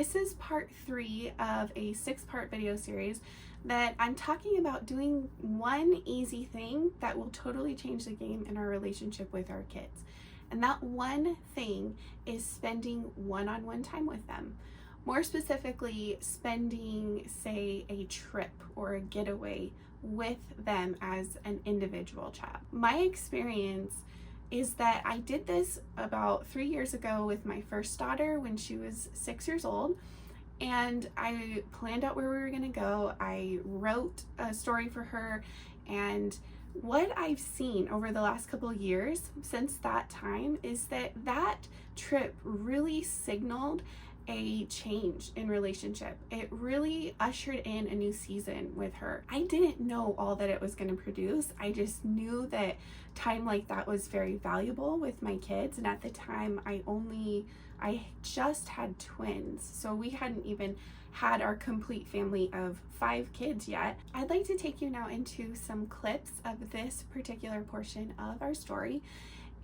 This is part 3 of a 6-part video series that I'm talking about doing one easy thing that will totally change the game in our relationship with our kids. And that one thing is spending one-on-one time with them. More specifically, spending, say, a trip or a getaway with them as an individual child. My experience is that I did this about 3 years ago with my first daughter when she was 6 years old. And I planned out where we were gonna go. I wrote a story for her, and what I've seen over the last couple of years since that time is that that trip really signaled a change in relationship. It really ushered in a new season with her. I didn't know all that it was going to produce. I just knew that time like that was very valuable with my kids. And at the time, I just had twins. So we hadn't even had our complete family of 5 kids yet. I'd like to take you now into some clips of this particular portion of our story.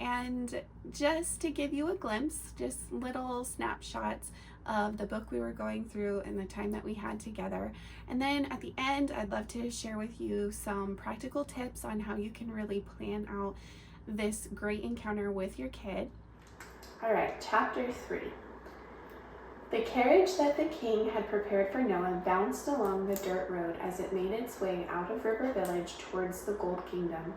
And just to give you a glimpse, just little snapshots of the book we were going through and the time that we had together. And then at the end, I'd love to share with you some practical tips on how you can really plan out this great encounter with your kid. All right, chapter 3. The carriage that the king had prepared for Noah bounced along the dirt road as it made its way out of River Village towards the Gold Kingdom.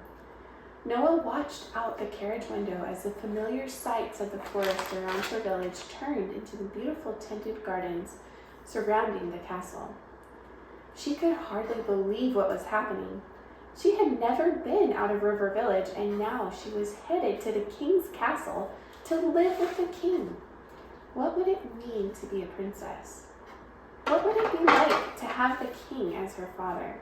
Noah watched out the carriage window as the familiar sights of the forest around the village turned into the beautiful tinted gardens surrounding the castle. She could hardly believe what was happening. She had never been out of River Village, and now she was headed to the king's castle to live with the king. What would it mean to be a princess? What would it be like to have the king as her father?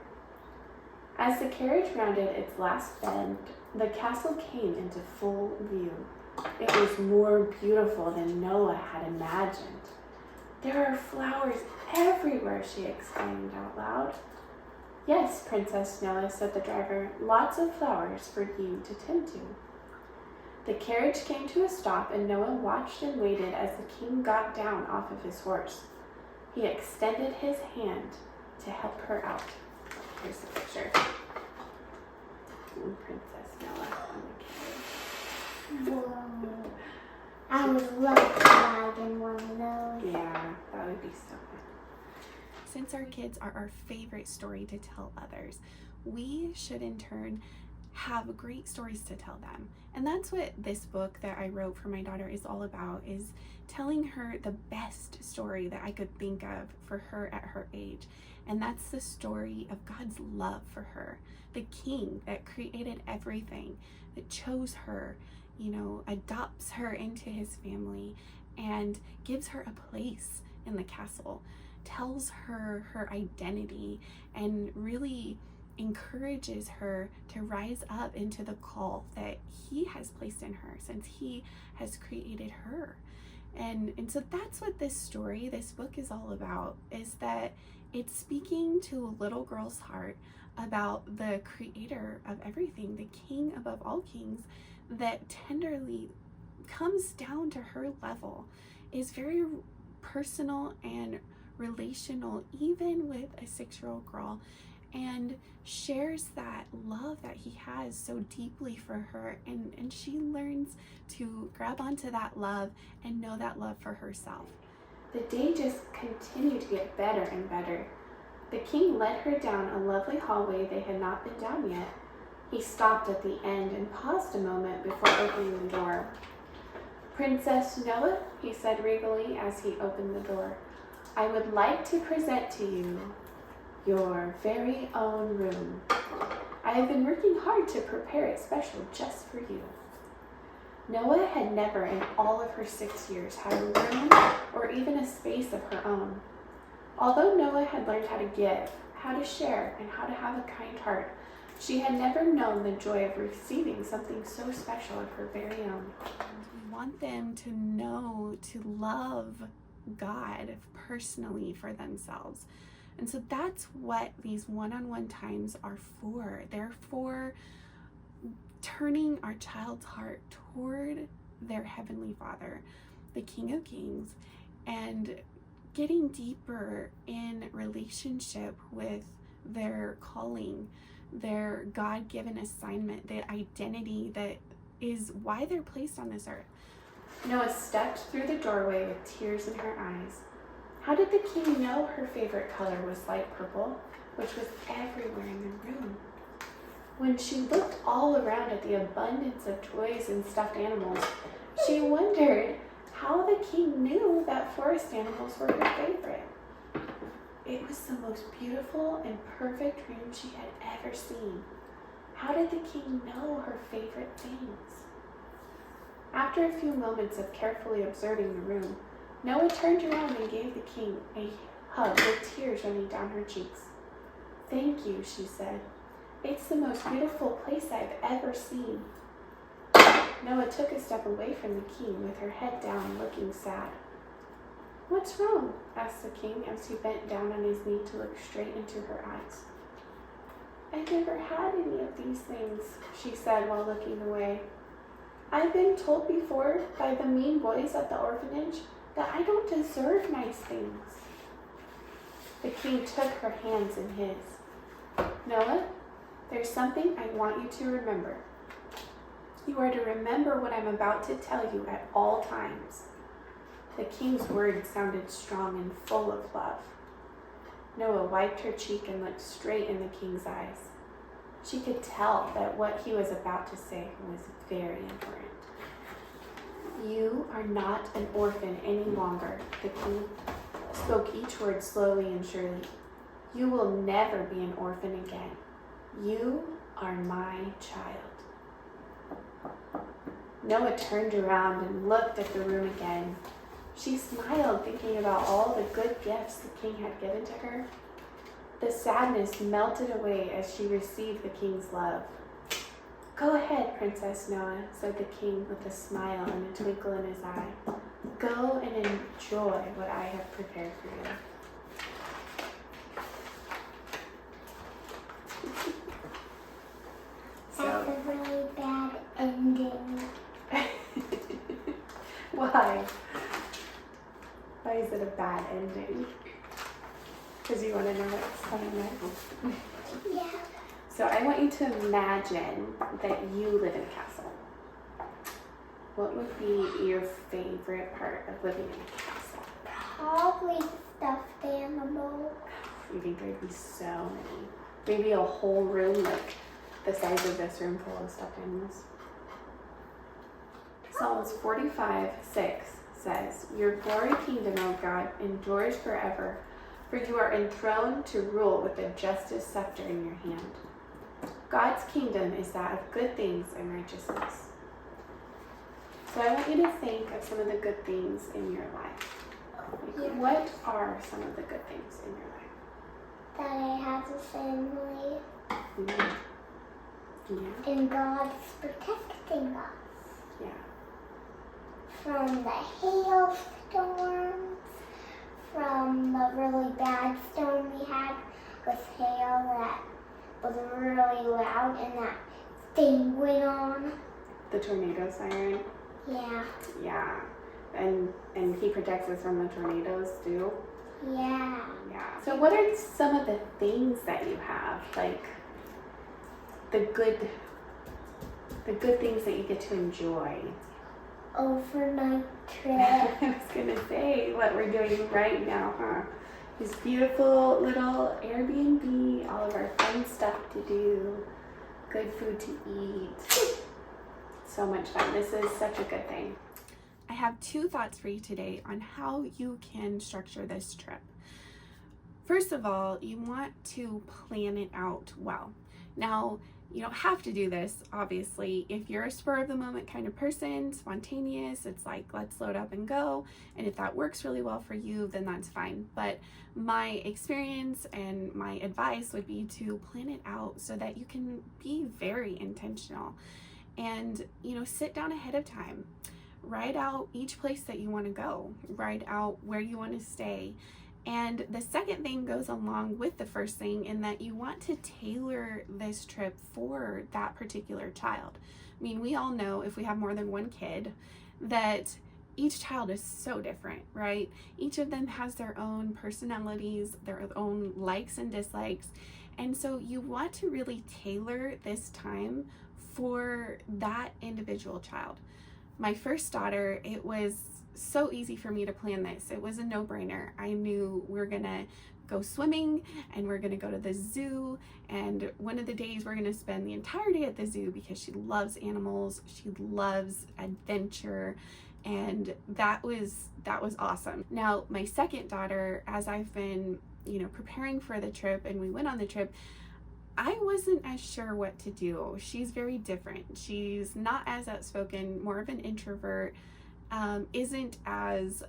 As the carriage rounded its last bend, the castle came into full view. It was more beautiful than Noah had imagined. "There are flowers everywhere," she exclaimed out loud. "Yes, Princess Noah," said the driver, "lots of flowers for you to tend to." The carriage came to a stop, and Noah watched and waited as the king got down off of his horse. He extended his hand to help her out. Here's the picture. Princess Noah on the carriage. Whoa. I would love to ride in one of those. Yeah, that would be so fun. Since our kids are our favorite story to tell others, we should in turn have great stories to tell them. And that's what this book that I wrote for my daughter is all about, is telling her the best story that I could think of for her at her age. And that's the story of God's love for her, the king that created everything, that chose her, adopts her into his family and gives her a place in the castle, tells her her identity, and really encourages her to rise up into the call that he has placed in her since he has created her. And so that's what this book is all about, is that it's speaking to a little girl's heart about the creator of everything, the king above all kings, that tenderly comes down to her level, is very personal and relational, even with a 6-year-old girl, and shares that love that he has so deeply for her, and she learns to grab onto that love and know that love for herself. The day just continued to get better and better. The king led her down a lovely hallway they had not been down yet. He stopped at the end and paused a moment before opening the door. "Princess Noah," he said regally as he opened the door, "I would like to present to you your very own room. I have been working hard to prepare it special just for you." Noah had never in all of her 6 years had a room or even a space of her own. Although Noah had learned how to give, how to share, and how to have a kind heart, she had never known the joy of receiving something so special of her very own. We want them to know to love God personally for themselves. And so that's what these one-on-one times are for. They're for turning our child's heart toward their Heavenly Father, the King of Kings, and getting deeper in relationship with their calling, their God-given assignment, the identity that is why they're placed on this earth. Noah stepped through the doorway with tears in her eyes. How did the king know her favorite color was light purple, which was everywhere in the room? When she looked all around at the abundance of toys and stuffed animals, she wondered how the king knew that forest animals were her favorite. It was the most beautiful and perfect room she had ever seen. How did the king know her favorite things? After a few moments of carefully observing the room, Noah turned around and gave the king a hug with tears running down her cheeks. "Thank you," she said. "It's the most beautiful place I've ever seen." Noah took a step away from the king with her head down, looking sad. "What's wrong?" asked the king as he bent down on his knee to look straight into her eyes. "I've never had any of these things," she said while looking away. "I've been told before by the mean boys at the orphanage that I don't deserve nice things." The king took her hands in his. "Noah, there's something I want you to remember. You are to remember what I'm about to tell you at all times." The king's words sounded strong and full of love. Noah wiped her cheek and looked straight in the king's eyes. She could tell that what he was about to say was very important. "You are not an orphan any longer," the king spoke each word slowly and surely. "You will never be an orphan again. You are my child." Noah turned around and looked at the room again. She smiled, thinking about all the good gifts the king had given to her. The sadness melted away as she received the king's love. "Go ahead, Princess Noah," said the king with a smile and a twinkle in his eye. "Go and enjoy what I have prepared for you." That's a really bad ending. Why? Why is it a bad ending? Because you want to know what's coming next? Yeah. So I want you to imagine that you live in a castle. What would be your favorite part of living in a castle? Probably stuffed animal. You think there'd be so many? Maybe a whole room like the size of this room full of stuffed animals. Psalms 45:6 says, "Your glory kingdom, O God, endures forever, for you are enthroned to rule with a justice scepter in your hand." God's kingdom is that of good things and righteousness. So I want you to think of some of the good things in your life. Like, what are some of the good things in your life? That I have a family. Yeah. And God's protecting us. Yeah. From the hailstorms, from the really bad storm we had with hail that was really loud and that thing went on. The tornado siren. Yeah. Yeah. And he protects us from the tornadoes too. Yeah. Yeah. So what are some of the things that you have? Like the good things that you get to enjoy? Overnight trip. I was gonna say what we're doing right now, huh? This beautiful little Airbnb, all of our fun stuff to do, good food to eat. So much fun. This is such a good thing. I have 2 thoughts for you today on how you can structure this trip. First of all, you want to plan it out well. Now, you don't have to do this, obviously. If you're a spur of the moment kind of person, spontaneous, it's like, let's load up and go. And if that works really well for you, then that's fine. But my experience and my advice would be to plan it out so that you can be very intentional. And, sit down ahead of time. Write out each place that you want to go. Write out where you want to stay. And the second thing goes along with the first thing in that you want to tailor this trip for that particular child. I mean, we all know if we have more than one kid that each child is so different, right? Each of them has their own personalities, their own likes and dislikes. And so you want to really tailor this time for that individual child. My first daughter, it was so easy for me to plan this. It was a no-brainer. I knew we're gonna go swimming and we're gonna go to the zoo, and one of the days we're gonna spend the entire day at the zoo because she loves animals, she loves adventure, and that was awesome. Now my second daughter, as I've been preparing for the trip and we went on the trip, I wasn't as sure what to do. She's very different. She's not as outspoken, more of an introvert, isn't as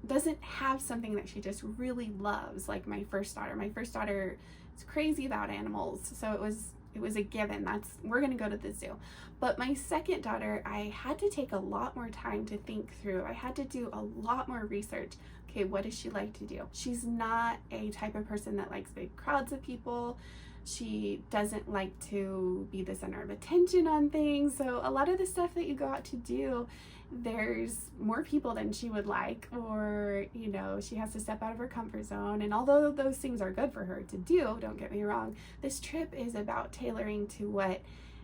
doesn't have something that she just really loves like my first daughter. My first daughter is crazy about animals, so it was a given. We're gonna go to the zoo. But my second daughter, I had to take a lot more time to think through. I had to do a lot more research. Okay, what does she like to do? She's not a type of person that likes big crowds of people. She doesn't like to be the center of attention on things. So a lot of the stuff that you go out to do, there's more people than she would like, or she has to step out of her comfort zone. And although those things are good for her to do, don't get me wrong, this trip is about tailoring to what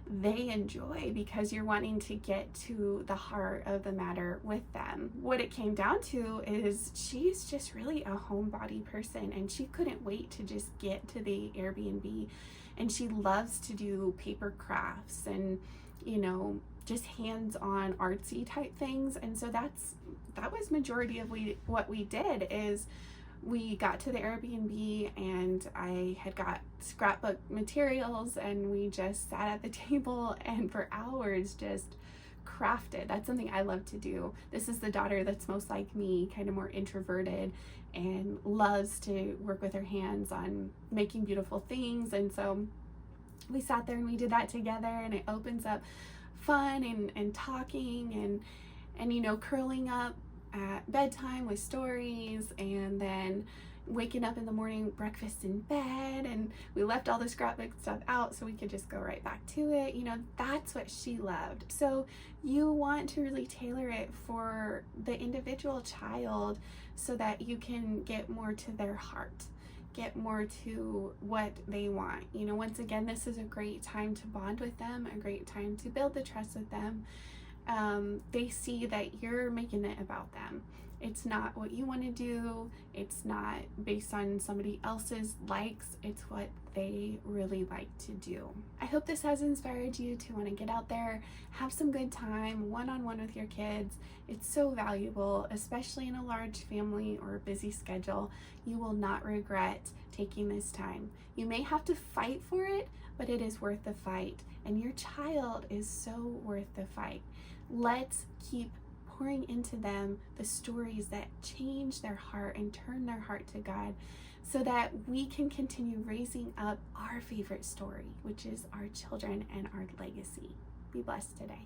they enjoy, because you're wanting to get to the heart of the matter with them. What it came down to is she's just really a homebody person, and she couldn't wait to just get to the Airbnb. And she loves to do paper crafts and just hands-on artsy type things. And so that was majority of what we did. Is we got to the Airbnb and I had got scrapbook materials, and we just sat at the table and for hours just crafted. That's something I love to do. This is the daughter that's most like me, kind of more introverted, and loves to work with her hands on making beautiful things. And so we sat there and we did that together, and it opens up fun and talking and curling up at bedtime with stories, and then waking up in the morning, breakfast in bed. And we left all the scrapbook stuff out so we could just go right back to it. That's what she loved. So you want to really tailor it for the individual child so that you can get more to their heart, get more to what they want. Once again, this is a great time to bond with them, a great time to build the trust with them. They see that you're making it about them. It's not what you want to do. It's not based on somebody else's likes. It's what they really like to do. I hope this has inspired you to want to get out there, have some good time one-on-one with your kids. It's so valuable, especially in a large family or a busy schedule. You will not regret taking this time. You may have to fight for it, but it is worth the fight, and your child is so worth the fight. Let's keep pouring into them the stories that change their heart and turn their heart to God, so that we can continue raising up our favorite story, which is our children and our legacy. Be blessed today.